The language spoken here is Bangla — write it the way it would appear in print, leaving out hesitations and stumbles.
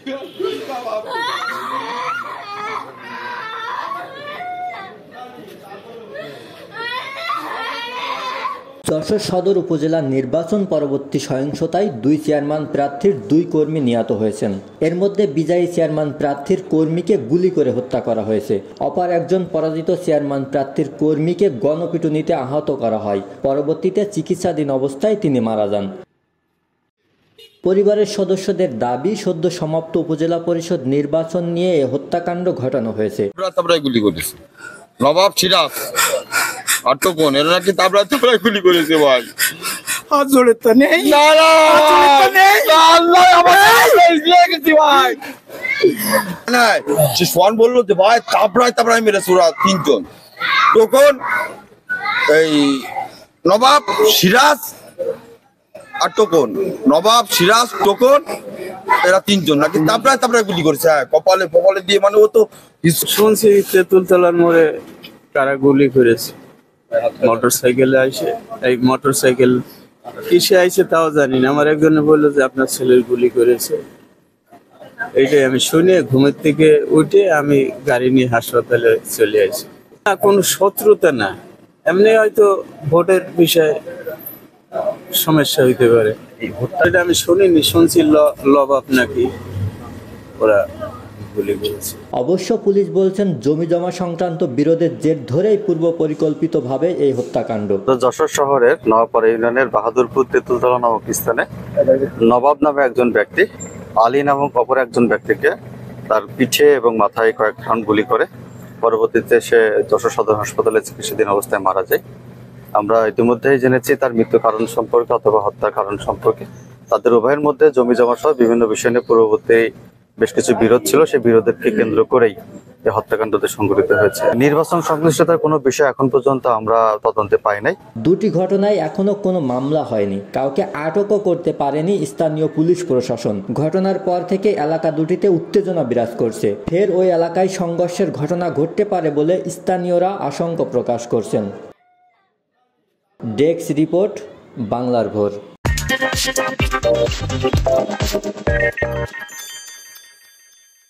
যশোর সদর উপজেলার নির্বাচন পরবর্তী সহিংসতায় 2 চেয়ারম্যান প্রার্থীর 2 কর্মী নিহত হয়েছেন। এর মধ্যে বিজয়ী চেয়ারম্যান প্রার্থীর কর্মীকে গুলি করে হত্যা করা হয়েছে। অপর একজন পরাজিত চেয়ারম্যান প্রার্থীর কর্মীকে গণপিটুনিতে আহত করা হয়। পরবর্তীতে চিকিৎসাধীন অবস্থায় তিনি মারা যান। পরিবারের সদস্যদের দাবি, সদ্য সমাপ্ত উপজেলা পরিষদ নির্বাচন নিয়ে এই হত্যাকাণ্ড ঘটানো হয়েছে। নবাব সিরাজ আটকন এরা নাকি তাবড়ায় গুলি করেছে ভাই। হাত জোড়ে তো নেই, বললো যে ভাই তাবড়ায় মেরেছে ওরা 3 জন। তখন এই নবাব সিরাজ আর টোকন, নবাব সিরাজ টোকন এরা 3 জন নাকি তাবড়ায় গুলি করেছে। হ্যাঁ, কপালে দিয়ে, মানে ও তো শুনছি তেঁতুলতলার মোড়ে কারা গুলি করেছে। মোটরসাইকেলে আইসে, এই মোটরসাইকেল কিসে আইসে তাও জানি না। আমার একজনে বললো যে আপনার ছেলের গুলি করেছে। এইটাই আমি শুনে ঘুমের থেকে উঠে আমি গাড়ি নিয়ে হাসপাতালে চলে আসি। না, কোনো শত্রুতা না, এমনি হয়তো ভোটের বিষয়ে সমস্যা হইতে পারে। এটা আমি শুনিনি, শুনছি লবাব নাকি ওরা গুলি করেছে। অবশ্য পুলিশ বলছেন জমি জমা সংক্রান্ত বিরোধের জের ধরেই পূর্ব পরিকল্পিতভাবে এই হত্যাকাণ্ড। যশোর শহরের নওয়াপাড়া ইউনিয়নের বাহাদুরপুর তেঁতুলতলা নামক স্থানে নবাব নামে একজন ব্যক্তি আলী নামক অপর একজন ব্যক্তিকে তার পিঠে এবং মাথায় কয়েক রাউন্ড গুলি করে পরবর্তীতে সে যশোর সদর হাসপাতালে চিকিৎসাধীন অবস্থায় মারা যায়। আমরা ইতিমধ্যেই জেনেছি তার মৃত্যু কারণ সম্পর্কে অথবা হত্যার কারণ সম্পর্কে। তাদের উভয়ের মধ্যে জমি জমা সহ বিভিন্ন বিষয় নিয়ে পূর্ববর্তী বেশ কিছু বিরোধ ছিল, সেই বিরোধকে কেন্দ্র করেই এই হত্যাকাণ্ডটি সংঘটিত হয়েছে। নির্বাচন সংশ্লিষ্টতার কোনো বিষয় এখন পর্যন্ত আমরা তদন্তে পাই নাই। দুটি ঘটনায় এখনো কোনো মামলা হয়নি, কাউকে আটকও করতে পারেনি স্থানীয় পুলিশ প্রশাসন। ঘটনার পর থেকে এলাকা দুটিতে উত্তেজনা বিরাজ করছে। ফের ওই এলাকায় সংঘর্ষের ঘটনা ঘটতে পারে বলে স্থানীয়রা আশঙ্কা প্রকাশ করছেন। ডেস্ক রিপোর্ট, বাংলার ভোর।